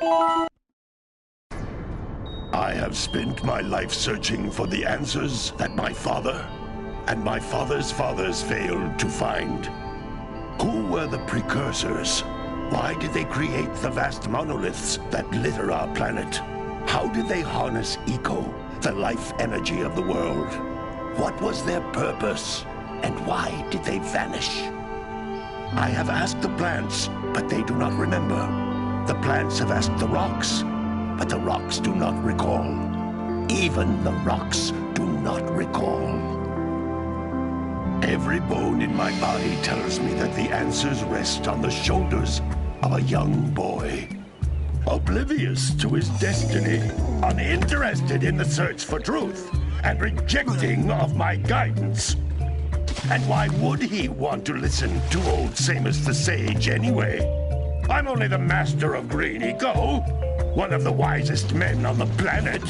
I have spent my life searching for the answers that my father and my father's fathers failed to find. Who were the precursors? Why did they create the vast monoliths that litter our planet? How did they harness eco, the life energy of the world? What was their purpose? And why did they vanish? I have asked the plants, but they do not remember. The plants have asked the rocks, but the rocks do not recall. Even the rocks do not recall. Every bone in my body tells me that the answers rest on the shoulders of a young boy. Oblivious to his destiny, uninterested in the search for truth, and rejecting of my guidance. And why would he want to listen to old Samus the Sage anyway? I'm only the master of green eco, one of the wisest men on the planet.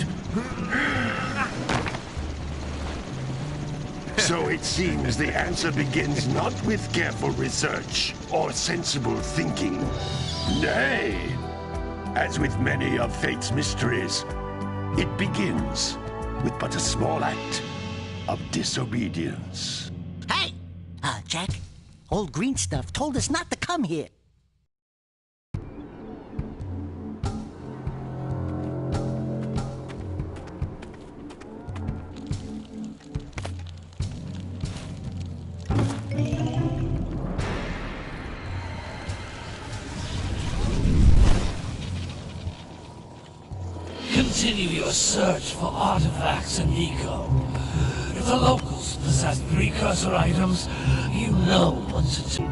So it seems the answer begins not with careful research or sensible thinking. Nay, as with many of fate's mysteries, it begins with but a small act of disobedience. Hey! Jack, old green stuff told us not to come here. Continue your search for artifacts and eco. If the locals possess precursor items, you know what to do.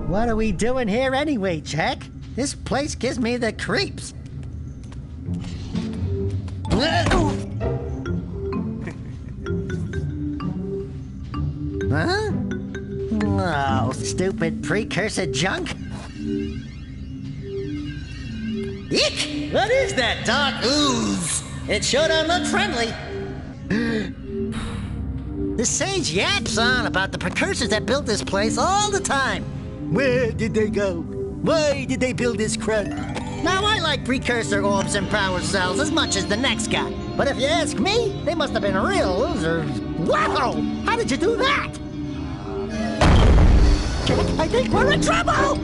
What are we doing here anyway, Jack? This place gives me the creeps. Huh? Oh, stupid precursor junk. Eek! What is that dark ooze? It sure don't look friendly. The sage yaps on about the precursors that built this place all the time. Where did they go? Why did they build this crud? Now, I like precursor orbs and power cells as much as the next guy. But if you ask me, they must have been real losers. Wow! How did you do that? Jack, I think we're in trouble!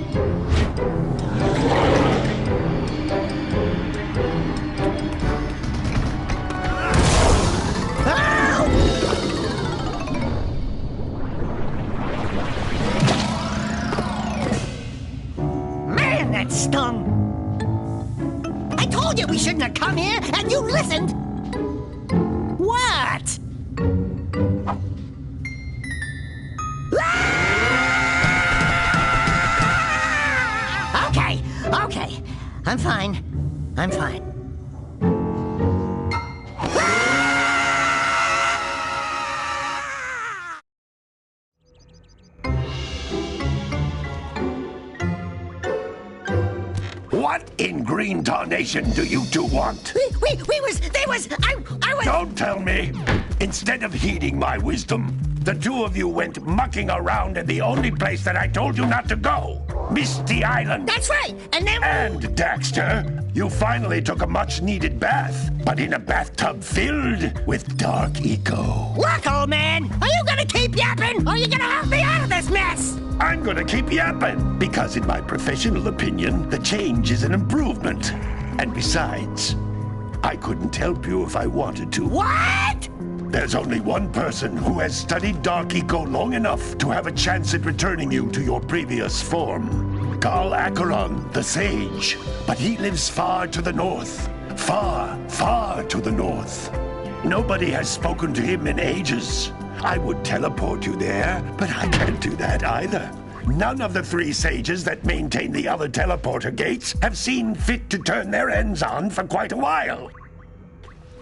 Man, that stung! I told you we shouldn't have come here, and you listened! What? Okay, I'm fine. I'm fine. What in green tarnation do you two want? I was... Don't tell me! Instead of heeding my wisdom, the two of you went mucking around in the only place that I told you not to go. Misty Island. That's right, and then... And, Dexter, you finally took a much-needed bath, but in a bathtub filled with dark eco. Look, old man, are you gonna keep yapping, or are you gonna help me out of this mess? I'm gonna keep yapping, because in my professional opinion, the change is an improvement. And besides, I couldn't help you if I wanted to. What? There's only one person who has studied dark eco long enough to have a chance at returning you to your previous form. Carl Acheron, the sage. But he lives far to the north. Far, far to the north. Nobody has spoken to him in ages. I would teleport you there, but I can't do that either. None of the three sages that maintain the other teleporter gates have seen fit to turn their ends on for quite a while.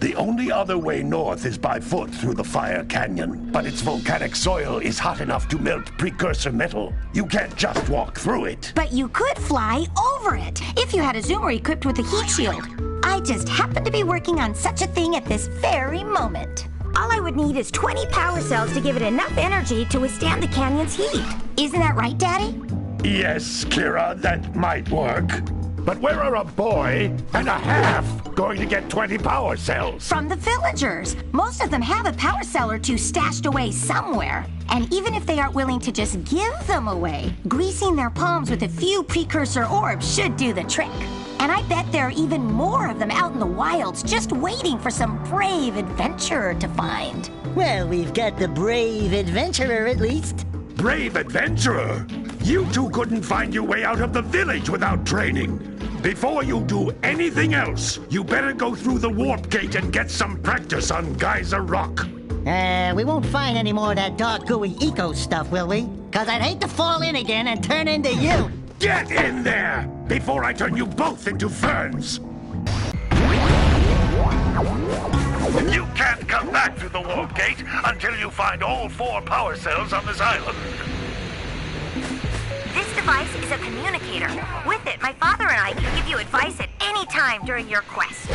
The only other way north is by foot through the Fire Canyon, but its volcanic soil is hot enough to melt precursor metal. You can't just walk through it. But you could fly over it, if you had a zoomer equipped with a heat shield. I just happen to be working on such a thing at this very moment. All I would need is 20 power cells to give it enough energy to withstand the canyon's heat. Isn't that right, Daddy? Yes, Kira, that might work. But where are a boy and a half going to get 20 power cells? From the villagers. Most of them have a power cell or two stashed away somewhere. And even if they aren't willing to just give them away, greasing their palms with a few precursor orbs should do the trick. And I bet there are even more of them out in the wilds just waiting for some brave adventurer to find. Well, we've got the brave adventurer at least. Brave adventurer? You two couldn't find your way out of the village without training. Before you do anything else, you better go through the warp gate and get some practice on Geyser Rock. We won't find any more of that dark gooey eco stuff, will we? 'Cause I'd hate to fall in again and turn into you. Get in there before I turn you both into ferns. You can't come back through the warp gate until you find all 4 power cells on this island. This device is a communicator. With it, my father and I can give you advice at any time during your quest.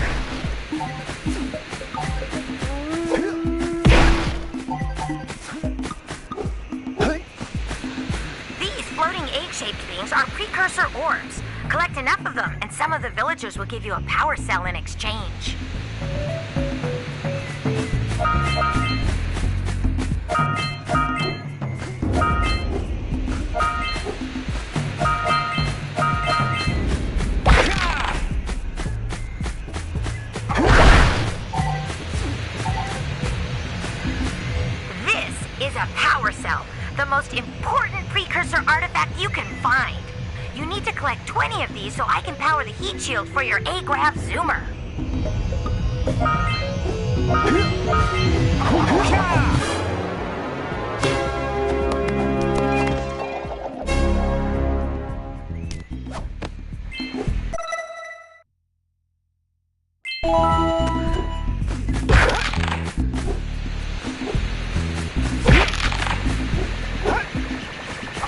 These floating egg-shaped things are precursor orbs. Collect enough of them, and some of the villagers will give you a power cell in exchange. Is a power cell, the most important precursor artifact you can find. You need to collect 20 of these so I can power the heat shield for your A-Graph zoomer.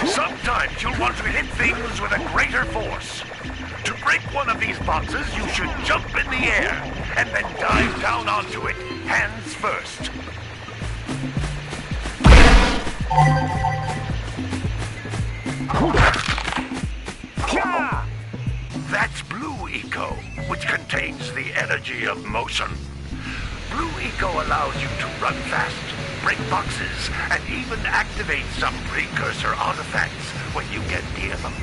Sometimes you'll want to hit things with a greater force. To break one of these boxes, you should jump in the air and then dive down onto it, hands first. That's Blue Eco, which contains the energy of motion. Blue Eco allows you to run fast, break boxes, and even activate some precursor artifacts when you get near them.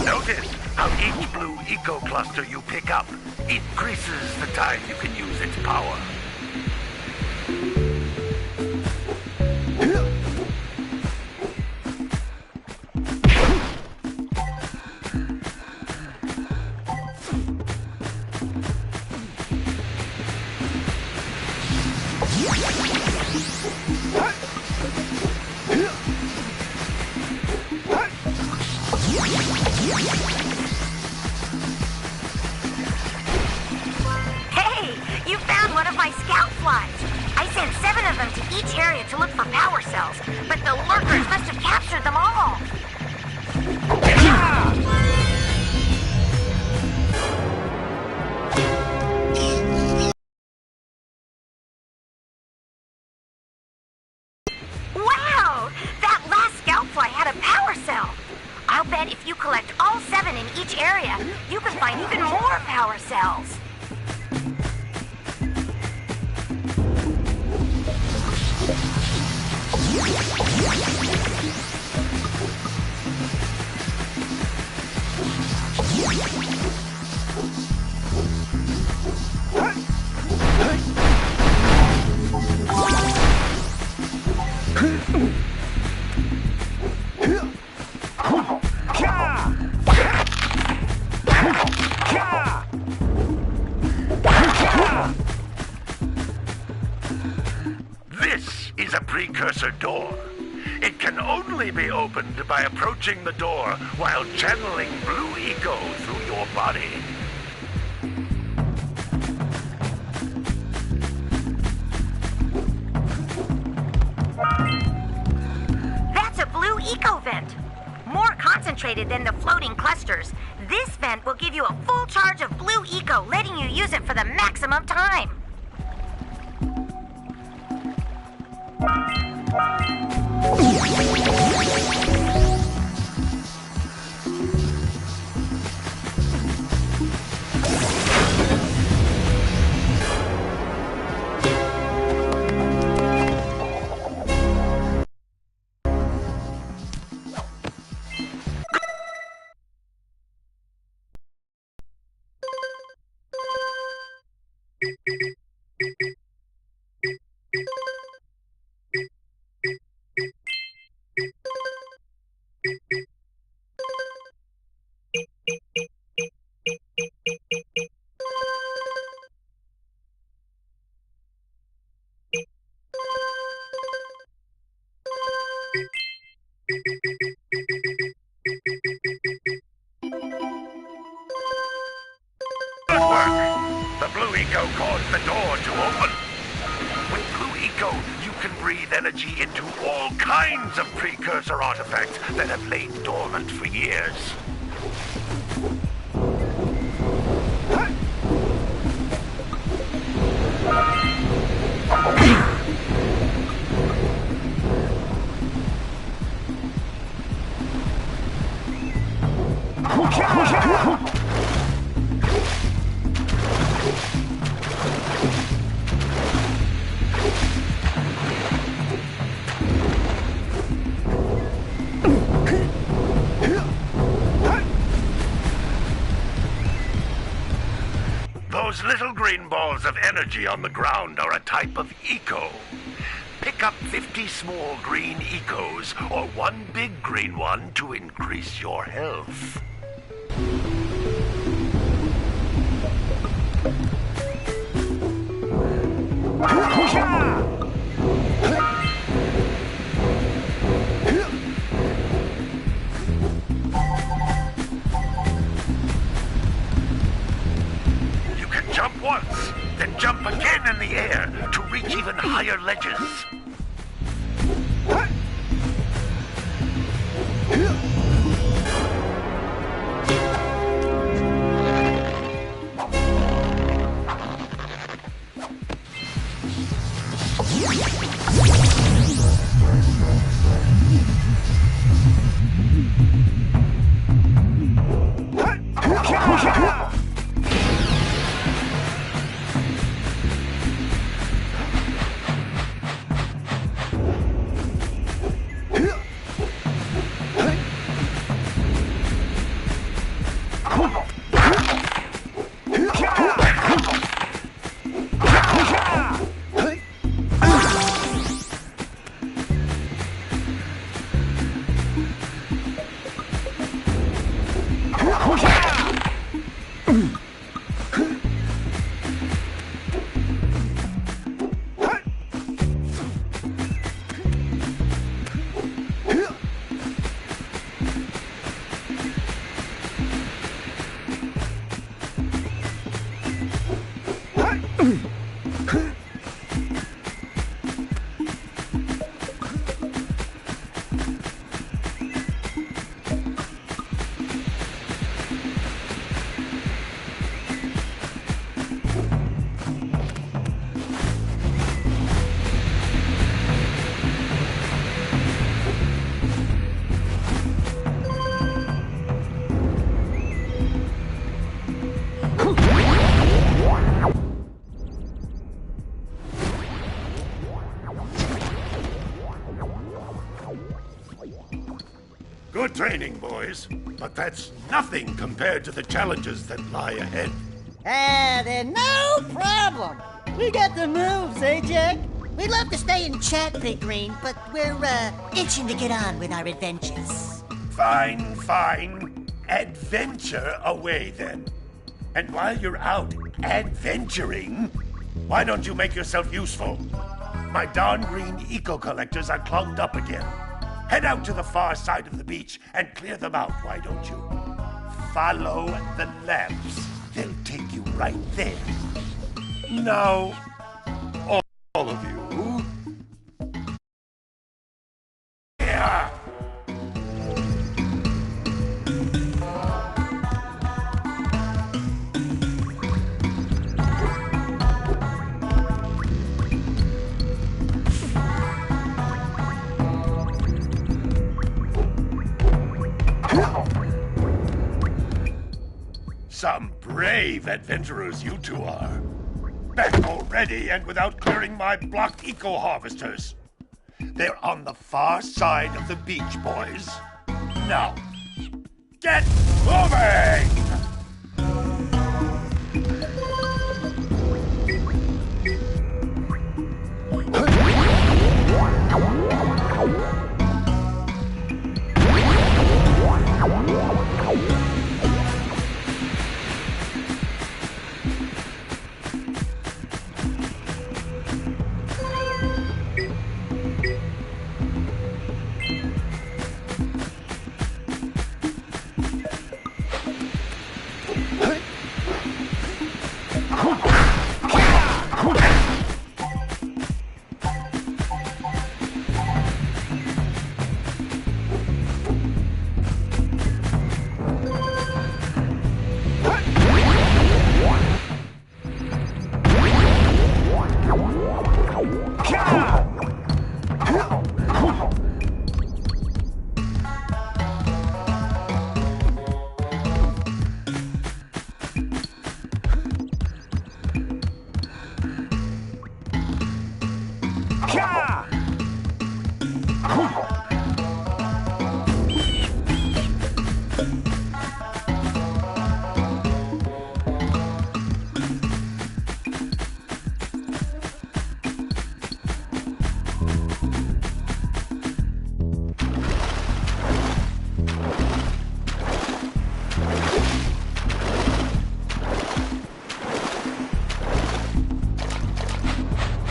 Notice how each Blue Eco cluster you pick up increases the time you can use its power. But the lurkers must have captured them all. Wow! That last scoutfly had a power cell. I'll bet if you collect all 7 in each area, you can find even more power cells. This is a precursor door. It can only be opened by approaching the door while channeling Blue Eco through your body. eco vent. More concentrated than the floating clusters, this vent will give you a full charge of blue eco, letting you use it for the maximum time. The blue eco caused the door to open. With blue eco, you can breathe energy into all kinds of precursor artifacts that have lain dormant for years. Those little green balls of energy on the ground are a type of eco. Pick up 50 small green ecos or one big green one to increase your health. Jump once, then jump again in the air to reach even higher ledges. Good training, boys. But that's nothing compared to the challenges that lie ahead. Then no problem. We got the moves, eh, Jak? We'd love to stay and chat, Big Green, but we're, itching to get on with our adventures. Fine, fine. Adventure away, then. And while you're out adventuring, why don't you make yourself useful? My darn green eco-collectors are clogged up again. Head out to the far side of the beach and clear them out, why don't you? Follow the lamps. They'll take you right there. Now, all of you. Yeah. Some brave adventurers you two are. Back already and without clearing my blocked eco-harvesters. They're on the far side of the beach, boys. Now, get moving!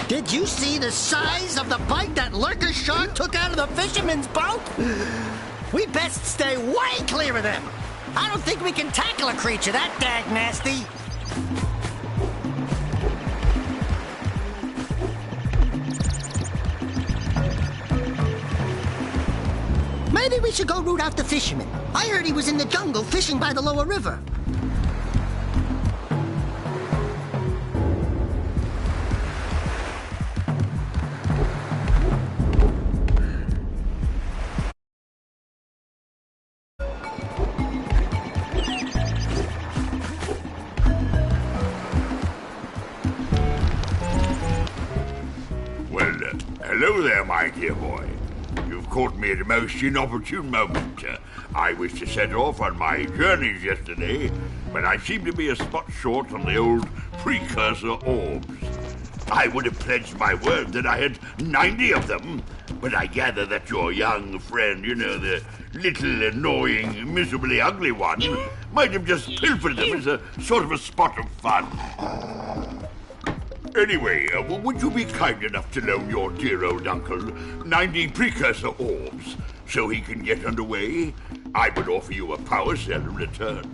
Did you see the size of the bite that lurker shark took out of the fisherman's boat? We best stay way clear of them. I don't think we can tackle a creature that dag nasty. Maybe we should go root out the fisherman. I heard he was in the jungle fishing by the lower river. Hello there, my dear boy. You've caught me at a most inopportune moment. I was to set off on my journeys yesterday, but I seem to be a spot short on the old precursor orbs. I would have pledged my word that I had 90 of them, but I gather that your young friend, you know, the little annoying, miserably ugly one, might have just pilfered them as a sort of a spot of fun. Anyway, would you be kind enough to loan your dear old uncle 90 precursor orbs so he can get underway? I would offer you a power cell in return.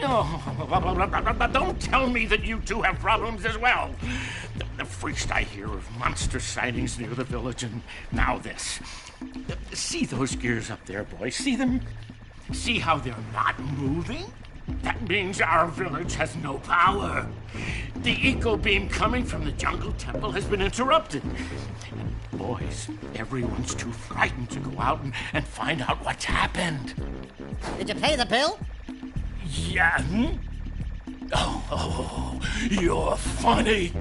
Oh, don't tell me that you two have problems as well. First I hear of monster sightings near the village, and now this. See those gears up there, boys? See them? See how they're not moving? That means our village has no power. The eco beam coming from the jungle temple has been interrupted. And boys, everyone's too frightened to go out and find out what's happened. Did you pay the bill? Yeah. Oh, you're funny.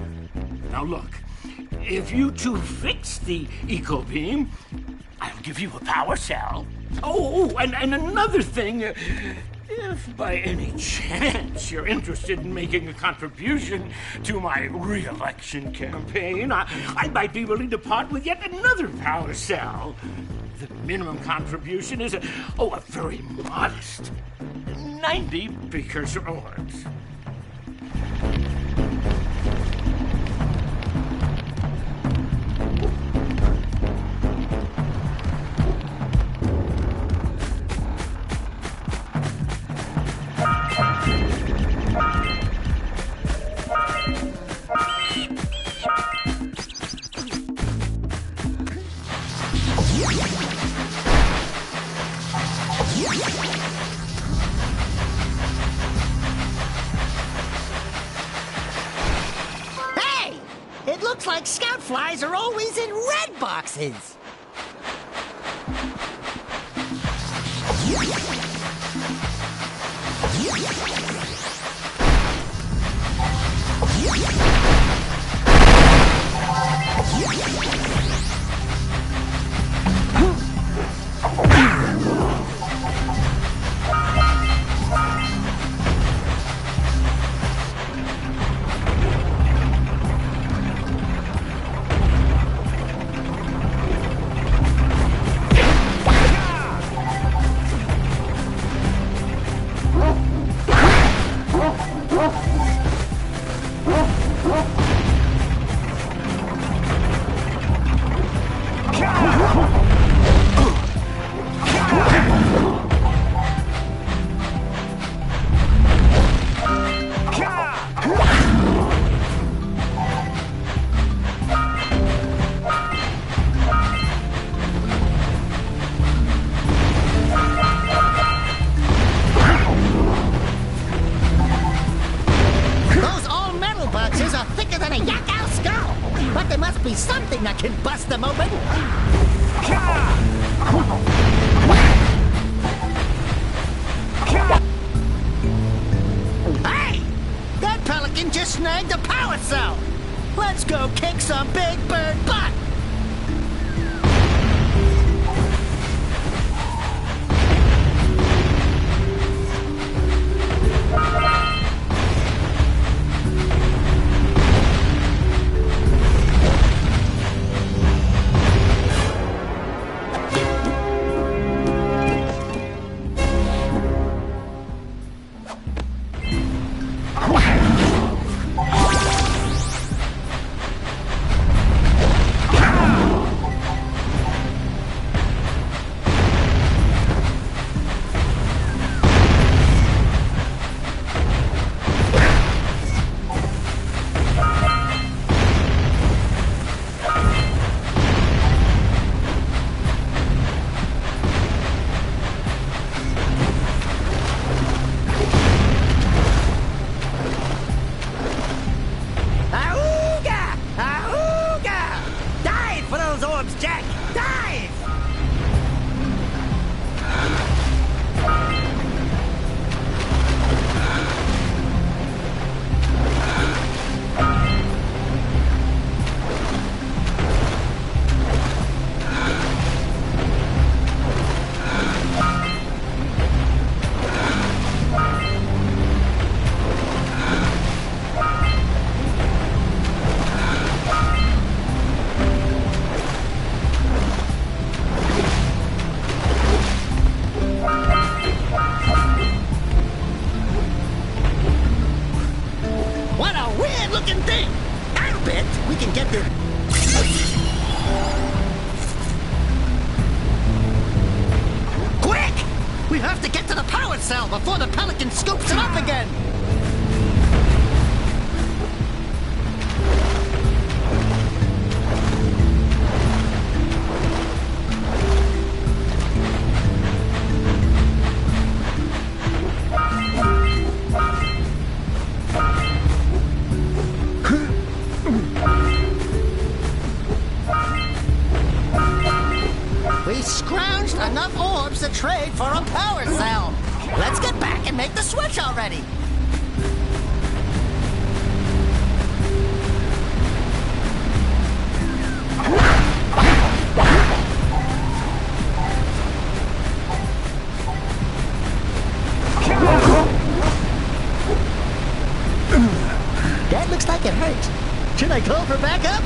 Now look, if you two fix the eco beam, I'll give you a power cell. Oh, and another thing, if by any chance you're interested in making a contribution to my re-election campaign, I might be willing to part with yet another power cell. The minimum contribution is a very modest 90 precursor orbs. Looks like scout flies are always in red boxes. Something that can bust them open. Hey! That pelican just snagged a power cell. Let's go kick some big bird butt. Jak! Dive! We can get there. Quick! We have to get to the power cell before the pelican scoops it up again. We scrounged enough orbs to trade for a power cell. Let's get back and make the switch already. That looks like it hurt. Should I call for backup?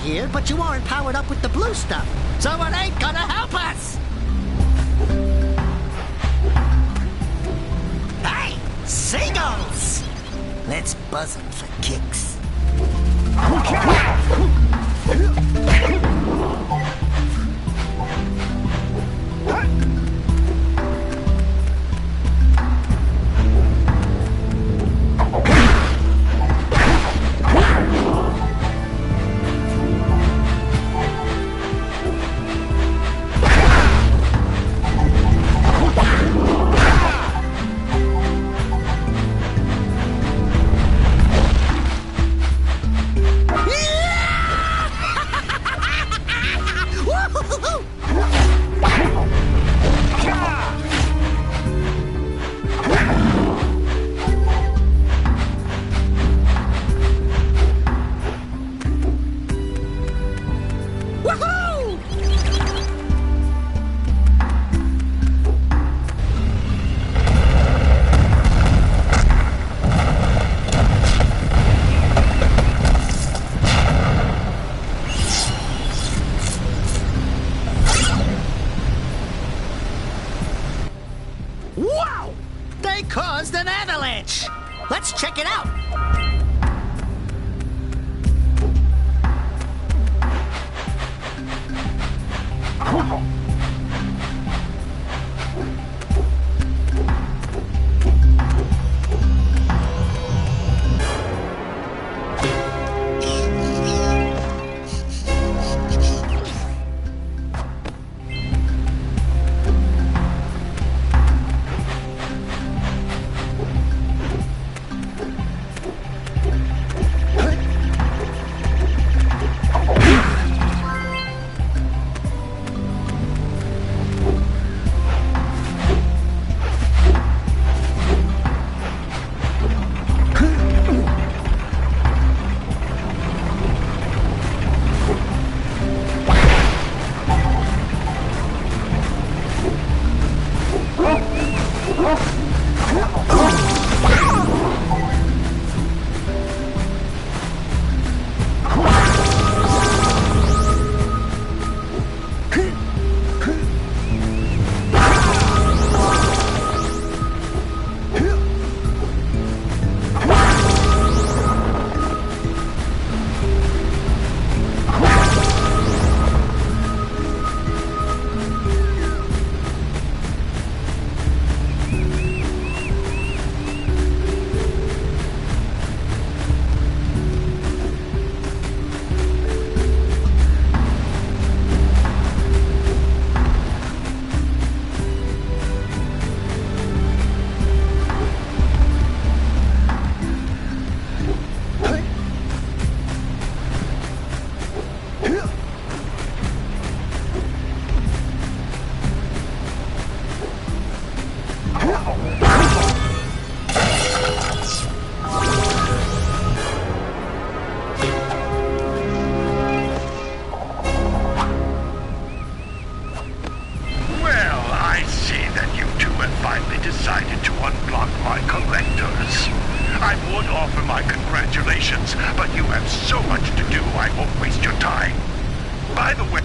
here, but you aren't powered up with the blue stuff, so it ain't gonna help us! Hey, seagulls! Let's buzz them for kicks. Wow! They caused an avalanche! Let's check it out! decided to unblock my collectors. I would offer my congratulations, but you have so much to do, I won't waste your time. By the way...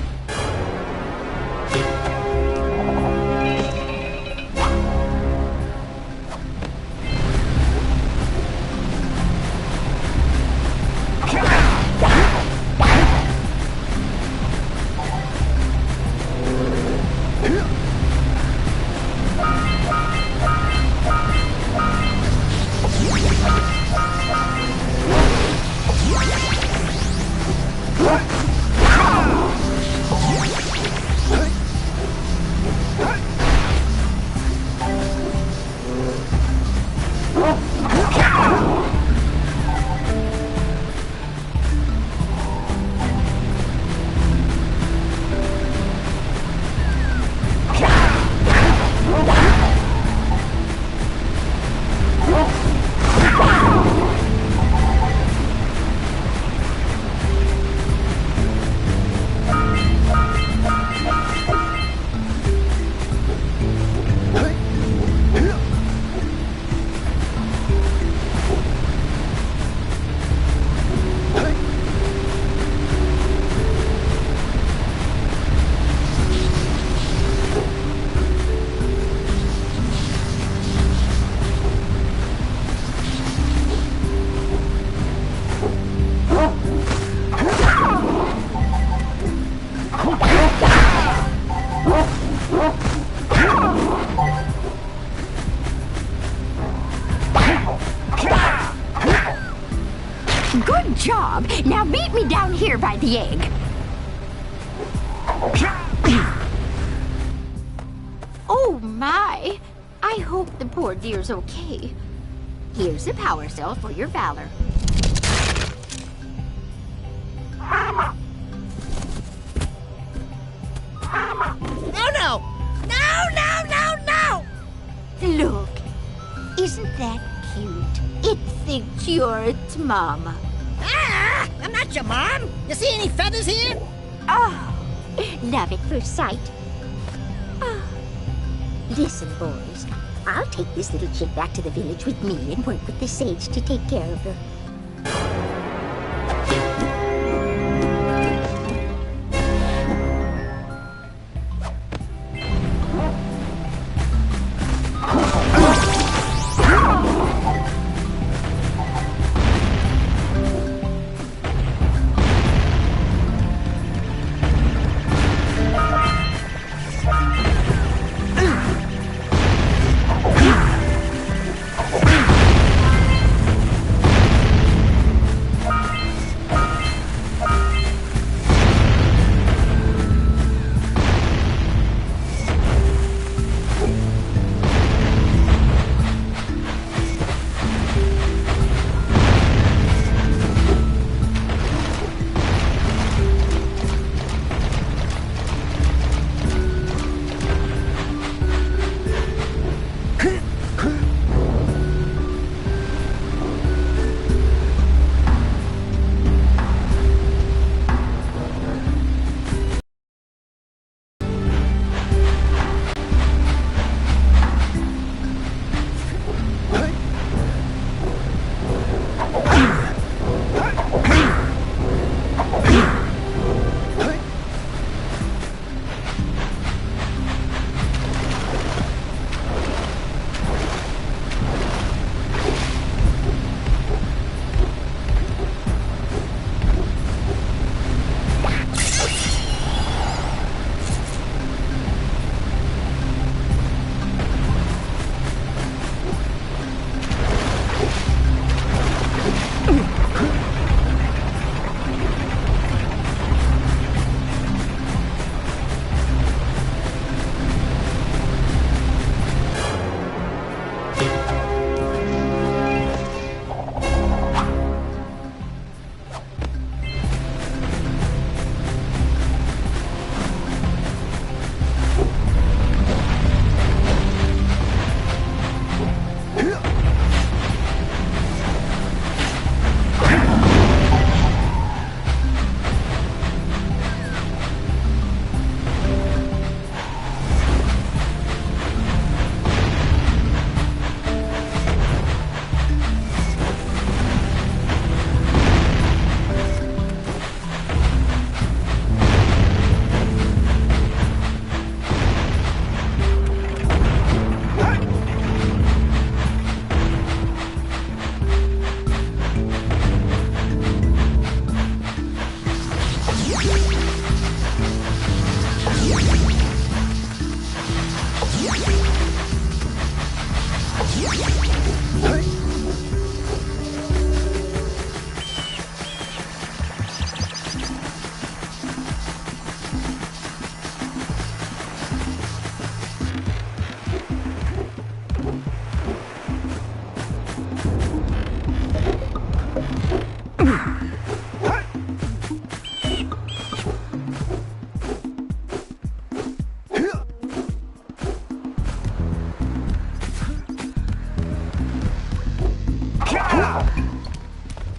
me down here by the egg. Oh my! I hope the poor dear's okay. Here's a power cell for your valor. Oh no! No, no, no, no! Look, isn't that cute? It thinks you're its mama. Ah! I'm not your mom! You see any feathers here? Oh, love at first sight. Oh. Listen, boys. I'll take this little chick back to the village with me and work with the sage to take care of her.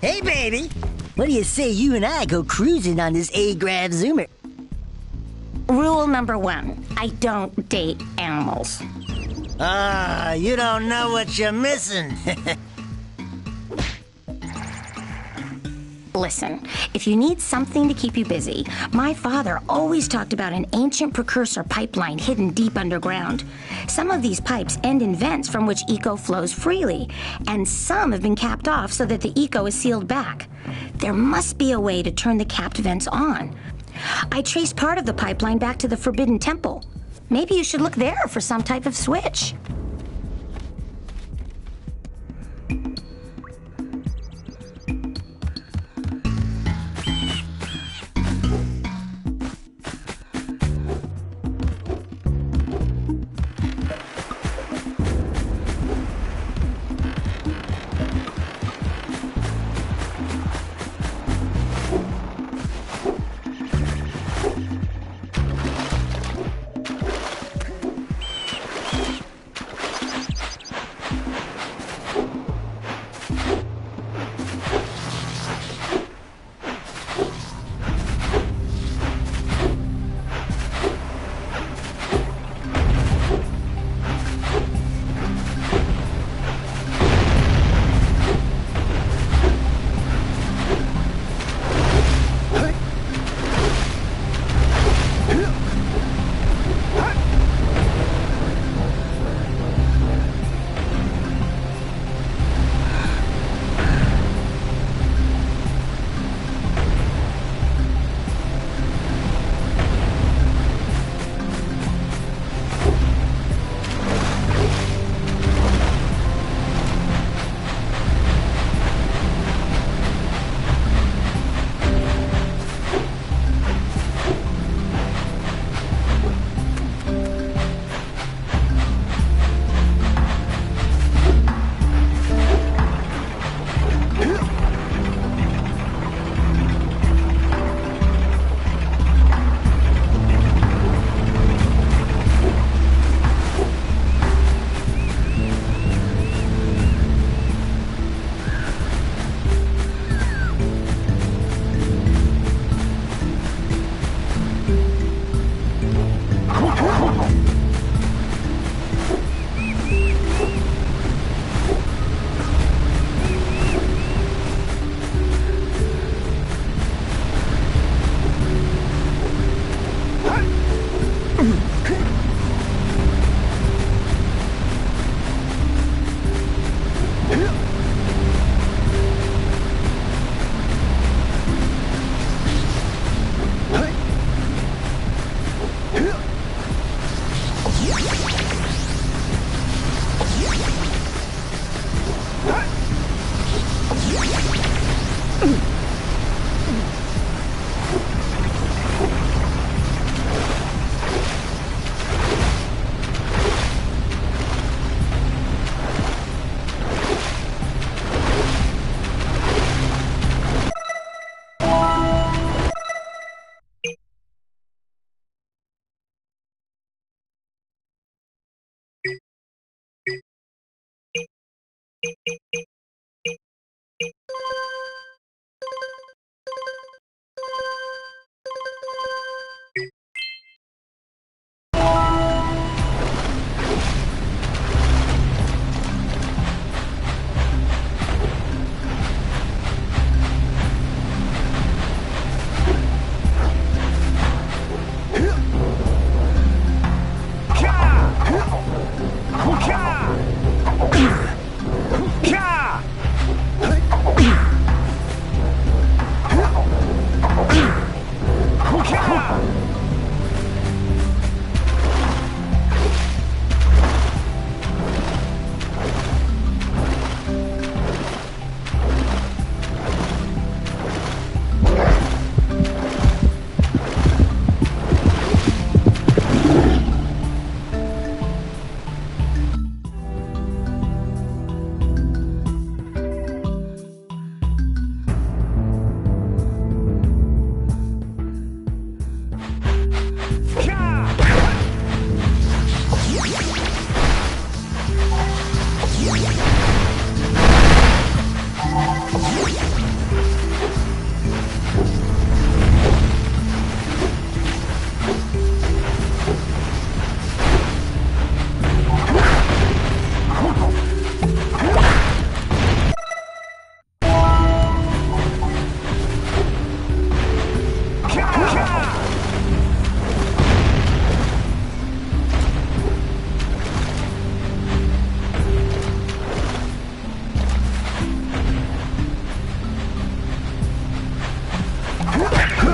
Hey, baby. What do you say you and I go cruising on this A-Grav Zoomer? Rule number 1, I don't date animals. Ah, you don't know what you're missing. Listen, if you need something to keep you busy, my father always talked about an ancient precursor pipeline hidden deep underground. Some of these pipes end in vents from which eco flows freely, and some have been capped off so that the eco is sealed back. There must be a way to turn the capped vents on. I traced part of the pipeline back to the Forbidden Temple. Maybe you should look there for some type of switch.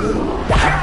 Ugh!